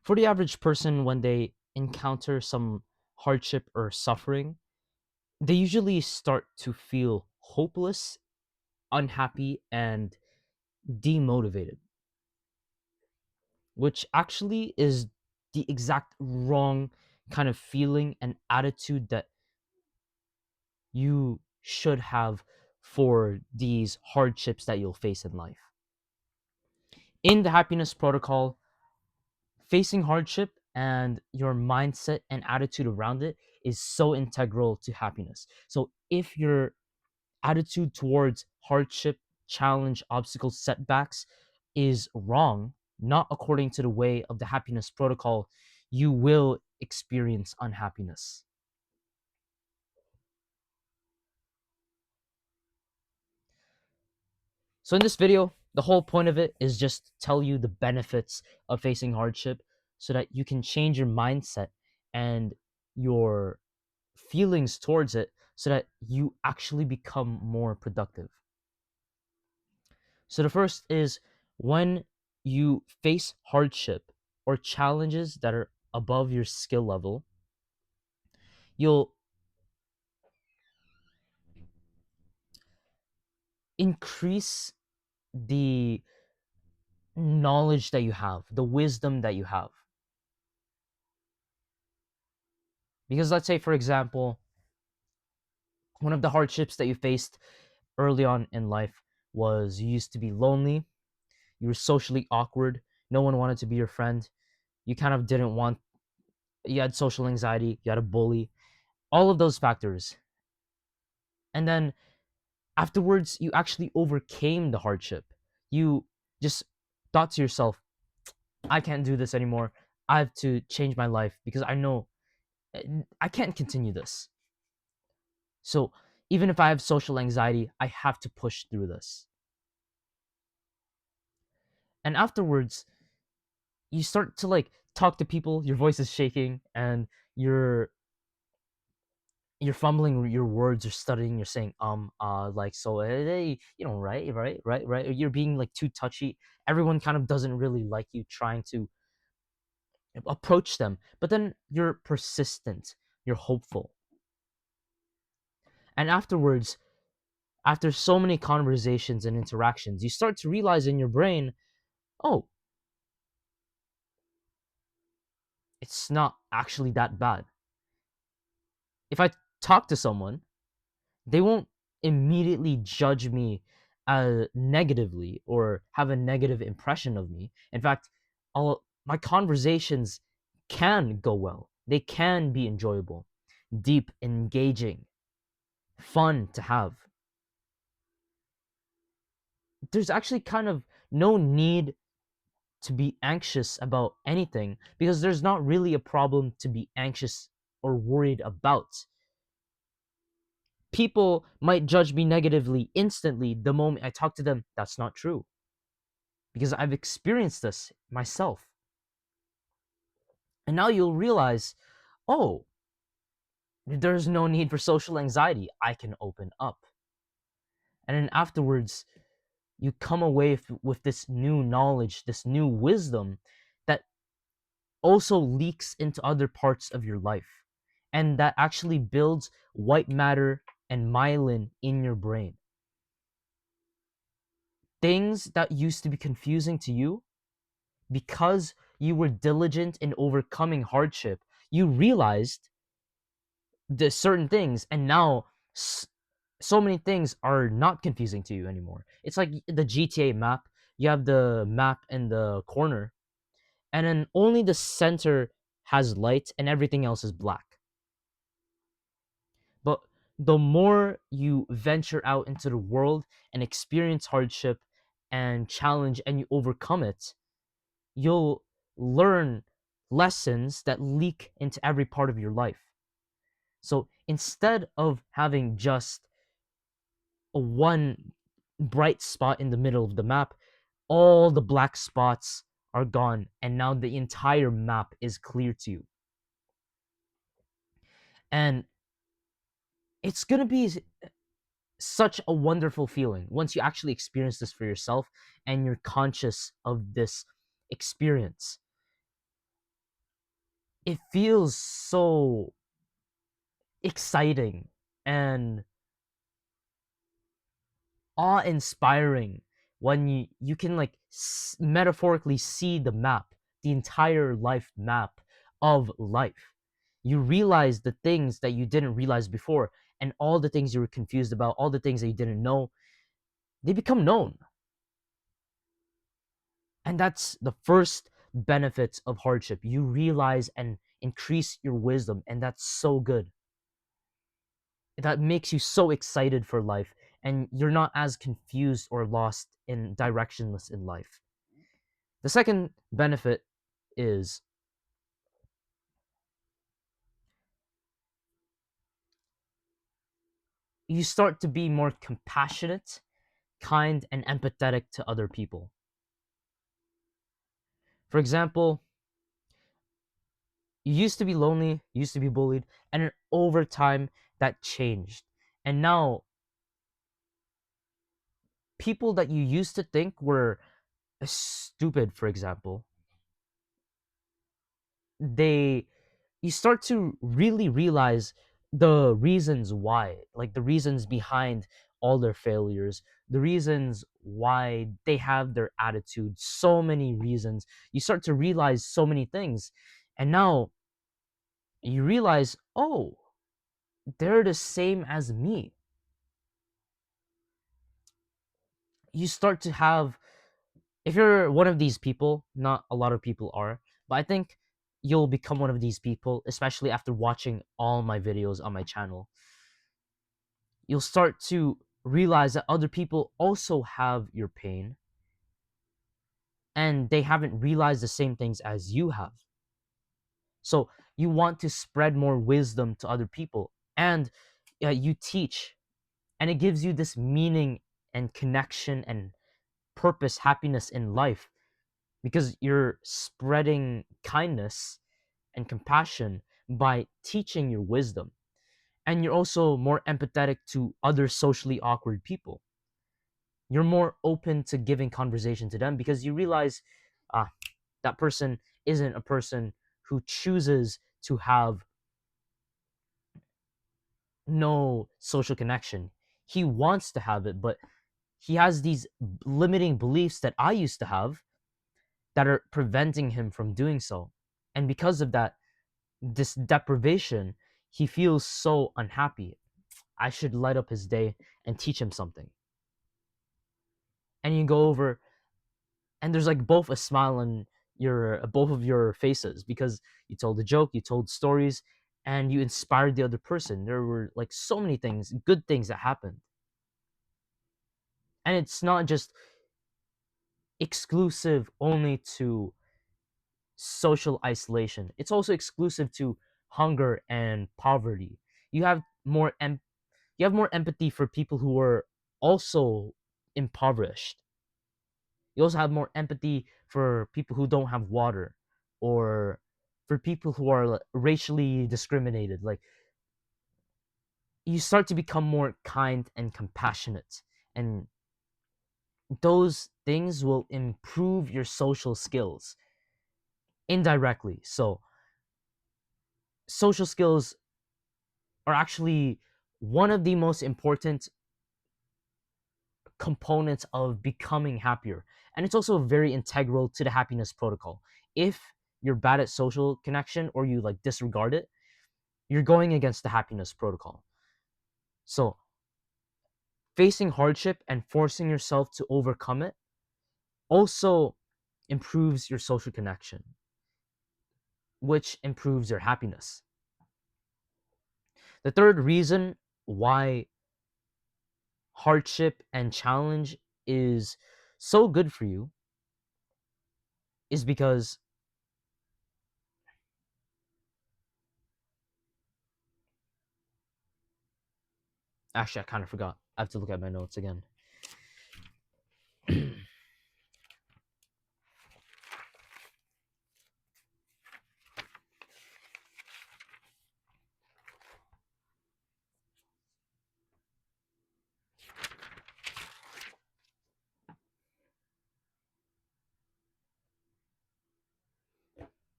For the average person, when they encounter some hardship or suffering, they usually start to feel hopeless, unhappy, and demotivated, which actually is the exact wrong kind of feeling and attitude that you should have for these hardships that you'll face in life. In the happiness protocol, facing hardship and your mindset and attitude around it is so integral to happiness. So if your attitude towards hardship, challenge, obstacles, setbacks is wrong, not according to the way of the happiness protocol, you will experience unhappiness. So in this video, the whole point of it is just tell you the benefits of facing hardship so that you can change your mindset and your feelings towards it so that you actually become more productive. So the first is when you face hardship or challenges that are above your skill level, you'll increase the knowledge that you have, the wisdom that you have. Because let's say, for example, one of the hardships that you faced early on in life was you used to be lonely, you were socially awkward, no one wanted to be your friend, you kind of didn't want, you had social anxiety, you had a bully, all of those factors. And then afterwards, you actually overcame the hardship. You just thought to yourself, I can't do this anymore. I have to change my life because I know I can't continue this. So even if I have social anxiety, I have to push through this. And afterwards, you start to like talk to people, your voice is shaking and you're fumbling your words, you're stuttering, you're saying like, so hey, right, you're being like too touchy. Everyone kind of doesn't really like you trying to approach them, but then you're persistent, you're hopeful. And afterwards, after so many conversations and interactions, you start to realize in your brain, oh, it's not actually that bad. If I talk to someone, they won't immediately judge me negatively or have a negative impression of me. In fact, all my conversations can go well. They can be enjoyable, deep, engaging, fun to have. There's actually kind of no need to be anxious about anything because there's not really a problem to be anxious or worried about. People might judge me negatively instantly the moment I talk to them. That's not true because I've experienced this myself. And now you'll realize, oh, there's no need for social anxiety. I can open up. And then afterwards, you come away with this new knowledge, this new wisdom that also leaks into other parts of your life. And that actually builds white matter and myelin in your brain. Things that used to be confusing to you, because you were diligent in overcoming hardship, you realized the certain things, and now so many things are not confusing to you anymore. It's like the GTA map. You have the map in the corner, and then only the center has light, and everything else is black. But the more you venture out into the world and experience hardship and challenge, and you overcome it, you'll learn lessons that leak into every part of your life. So instead of having just a one bright spot in the middle of the map, all the black spots are gone, and now the entire map is clear to you. And it's going to be such a wonderful feeling once you actually experience this for yourself and you're conscious of this experience. it feels so exciting and awe-inspiring when you can like metaphorically see the map, the entire life map of life. You realize the things that you didn't realize before, and all the things you were confused about, all the things that you didn't know, they become known. And that's the first benefits of hardship. You realize and increase your wisdom, and that's so good. That makes you so excited for life, and you're not as confused or lost and directionless in life. The second benefit is you start to be more compassionate, kind, and empathetic to other people. For example, you used to be lonely, you used to be bullied, and over time that changed. And now, people that you used to think were stupid, for example, they you start to really realize the reasons why, like the reasons behind all their failures, the reasons why they have their attitude, so many reasons. You start to realize so many things. And now you realize, oh, they're the same as me. You start to have, if you're one of these people, not a lot of people are, but I think you'll become one of these people, especially after watching all my videos on my channel. You'll start to realize that other people also have your pain, and they haven't realized the same things as you have. So you want to spread more wisdom to other people, and you teach, and it gives you this meaning and connection and purpose, happiness in life, because you're spreading kindness and compassion by teaching your wisdom. And you're also more empathetic to other socially awkward people. You're more open to giving conversation to them because you realize, ah, that person isn't a person who chooses to have no social connection. He wants to have it, but he has these limiting beliefs that I used to have that are preventing him from doing so. And because of that, this deprivation, he feels so unhappy. I should light up his day and teach him something. And you go over, and there's like both a smile on your both of your faces because you told a joke, you told stories, and you inspired the other person. There were like so many things, good things that happened. And it's not just exclusive only to social isolation. It's also exclusive to hunger and poverty. You have more you have more empathy for people who are also impoverished. You also have more empathy for people who don't have water, or for people who are racially discriminated. Like, you start to become more kind and compassionate, and those things will improve your social skills indirectly. So social skills are actually one of the most important components of becoming happier. And it's also very integral to the happiness protocol. If you're bad at social connection or you like disregard it, you're going against the happiness protocol. So, facing hardship and forcing yourself to overcome it also improves your social connection, which improves your happiness. The third reason why hardship and challenge is so good for you is because, actually, I kind of forgot. I have to look at my notes again.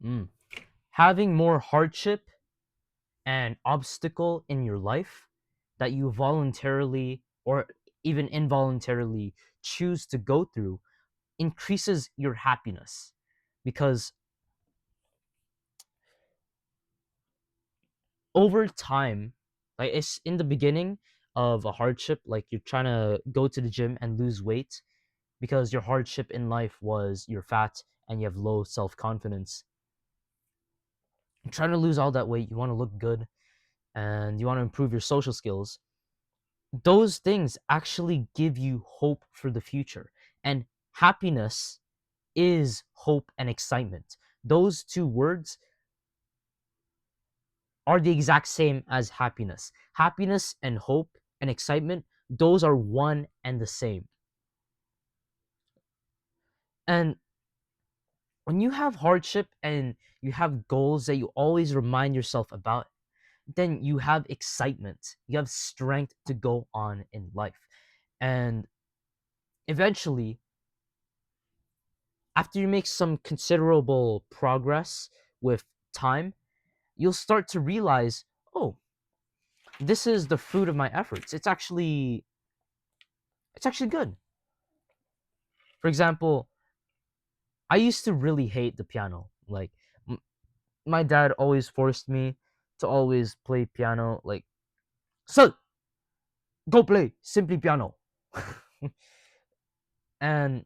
Mm. Having more hardship and obstacle in your life that you voluntarily or even involuntarily choose to go through increases your happiness, because over time, like it's in the beginning of a hardship, like you're trying to go to the gym and lose weight because your hardship in life was you're fat and you have low self-confidence. You're trying to lose all that weight, you want to look good, and you want to improve your social skills. Those things actually give you hope for the future. And happiness is hope and excitement. Those two words are the exact same as happiness. Happiness and hope and excitement, those are one and the same. And when you have hardship and you have goals that you always remind yourself about, then you have excitement. You have strength to go on in life. And eventually, after you make some considerable progress with time, you'll start to realize, oh, this is the fruit of my efforts. It's actually good. For example, I used to really hate the piano. Like m- my dad always forced me to always play piano. Like, son, go play simply piano. And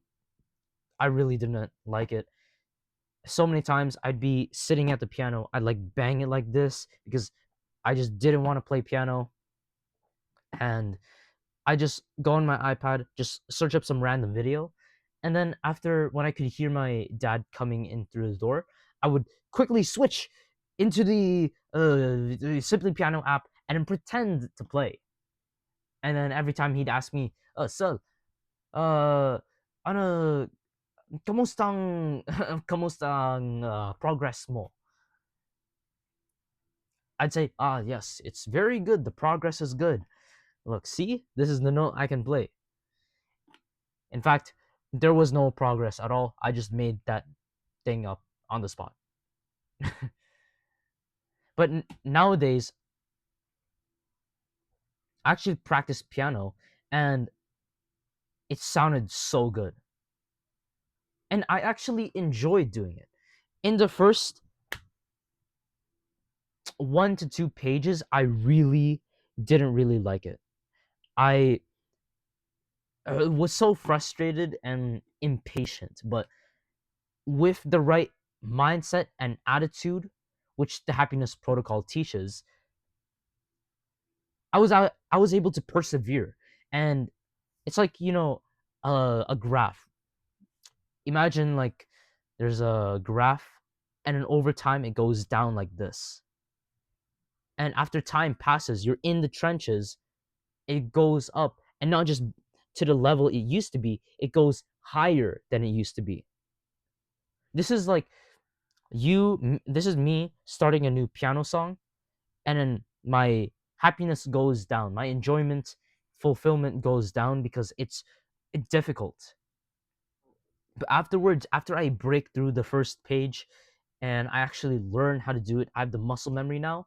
I really didn't like it. So many times I'd be sitting at the piano, I'd like bang it like this because I just didn't want to play piano. And I just go on my iPad, just search up some random video. And then after, when I could hear my dad coming in through the door, I would quickly switch into the Simply Piano app and then pretend to play. And then every time he'd ask me, Sir, uh, ano, kamustang, kamustang progress mo? I'd say, yes, it's very good. The progress is good. Look, see, this is the note I can play. In fact, there was no progress at all. I just made that thing up on the spot. But nowadays, I actually practiced piano and it sounded so good. And I actually enjoyed doing it. In the first 1 to 2 pages, I really didn't really like it. I was so frustrated and impatient, but with the right mindset and attitude, which the happiness protocol teaches, I was able to persevere. And it's like, a graph. Imagine like there's a graph, and then over time it goes down like this. And after time passes, you're in the trenches, it goes up, and not just to the level it used to be, it goes higher than it used to be. This is like this is me starting a new piano song, and then my happiness goes down, my enjoyment, fulfillment goes down because it's difficult. But afterwards, after I break through the first page and I actually learn how to do it, I have the muscle memory now.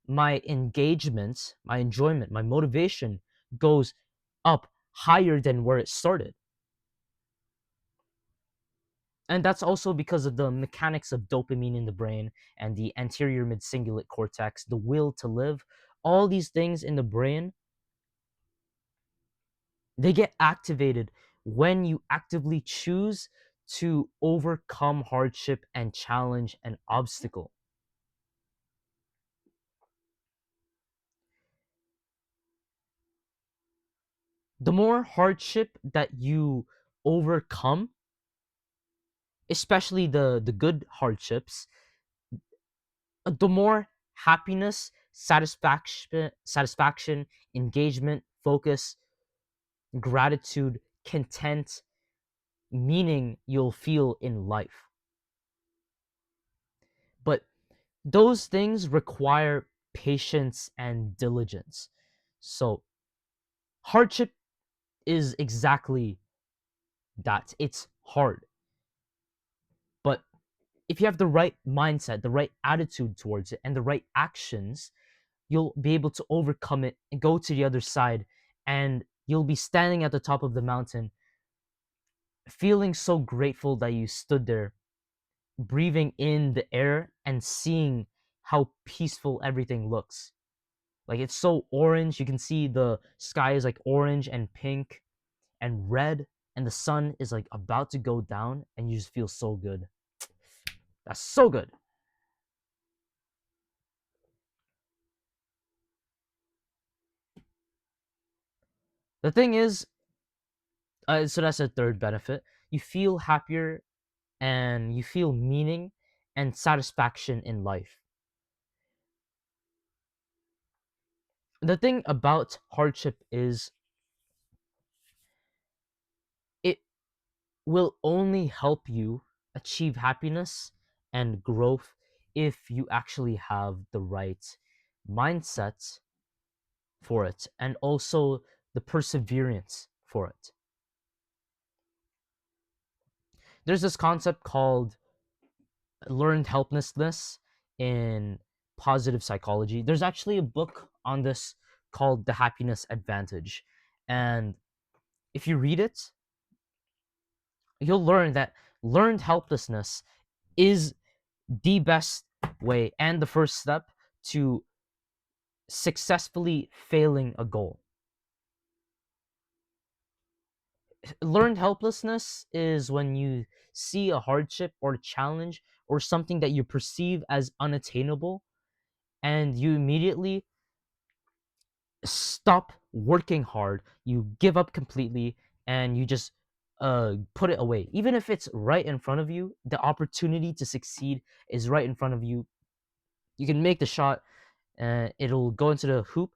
My engagement, my enjoyment, my motivation goes up higher than where it started. And that's also because of the mechanics of dopamine in the brain and the anterior mid-cingulate cortex, the will to live. All these things in the brain, they get activated when you actively choose to overcome hardship and challenge an obstacle. The more hardship that you overcome, especially the good hardships, the more happiness, satisfaction, engagement, focus, gratitude, content, meaning you'll feel in life. But those things require patience and diligence. So hardship is exactly that. It's hard. But if you have the right mindset, the right attitude towards it, and the right actions, you'll be able to overcome it and go to the other side. And you'll be standing at the top of the mountain, feeling so grateful that you stood there, breathing in the air and seeing how peaceful everything looks. Like it's so orange. You can see the sky is like orange and pink and red, and the sun is like about to go down, and you just feel so good. That's so good. The thing is, so that's a third benefit. You feel happier and you feel meaning and satisfaction in life. The thing about hardship is it will only help you achieve happiness and growth if you actually have the right mindset for it and also the perseverance for it. There's this concept called learned helplessness in positive psychology. There's actually a book on this called The Happiness Advantage. And if you read it, you'll learn that learned helplessness is the best way and the first step to successfully failing a goal. Learned helplessness is when you see a hardship or a challenge or something that you perceive as unattainable, and you immediately stop working hard, you give up completely, and you just put it away. Even if it's right in front of you, the opportunity to succeed is right in front of you. You can make the shot, and it'll go into the hoop.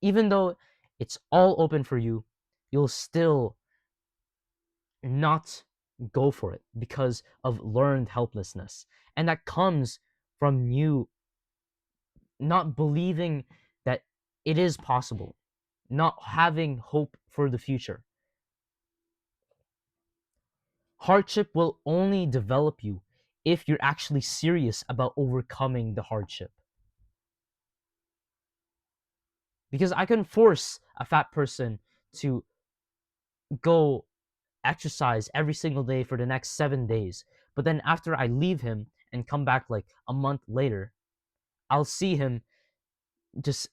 Even though it's all open for you, you'll still not go for it because of learned helplessness. And that comes from you not believing that it is possible, not having hope for the future. Hardship will only develop you if you're actually serious about overcoming the hardship. Because I can force a fat person to go exercise every single day for the next 7 days. But then after I leave him and come back like a month later, I'll see him just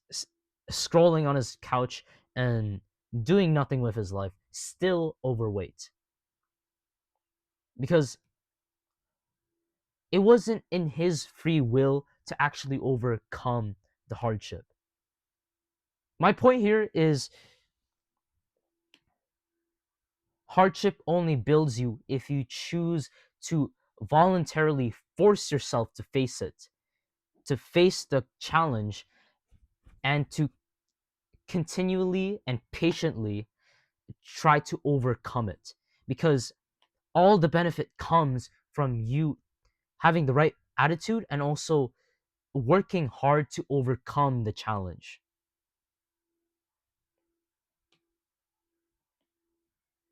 scrolling on his couch and doing nothing with his life, still overweight. Because it wasn't in his free will to actually overcome the hardship. My point here is hardship only builds you if you choose to voluntarily force yourself to face it, to face the challenge, and to continually and patiently try to overcome it. Because all the benefit comes from you having the right attitude and also working hard to overcome the challenge.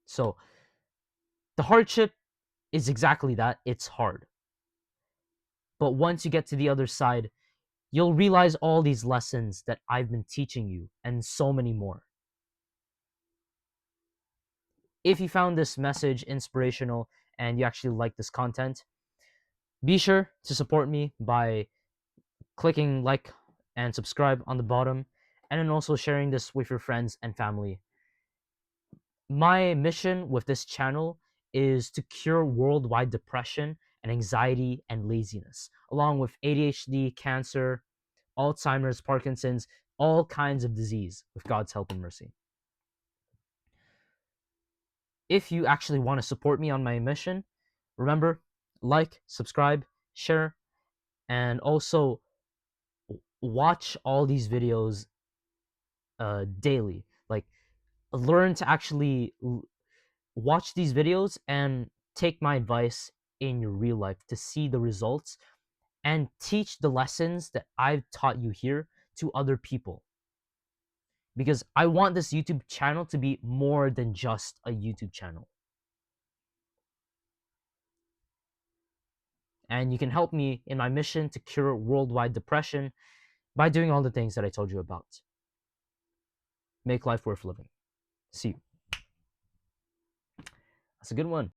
So, the hardship is exactly that, it's hard. But once you get to the other side, you'll realize all these lessons that I've been teaching you and so many more. If you found this message inspirational and you actually like this content, be sure to support me by clicking like and subscribe on the bottom, and then also sharing this with your friends and family. My mission with this channel is to cure worldwide depression and anxiety and laziness, along with ADHD, cancer, Alzheimer's, Parkinson's, all kinds of disease with God's help and mercy. If you actually want to support me on my mission, remember, like, subscribe, share, and also watch all these videos daily. Like, learn to actually watch these videos and take my advice in your real life to see the results and teach the lessons that I've taught you here to other people. Because I want this YouTube channel to be more than just a YouTube channel. and you can help me in my mission to cure worldwide depression by doing all the things that I told you about. Make life worth living. See you. That's a good one.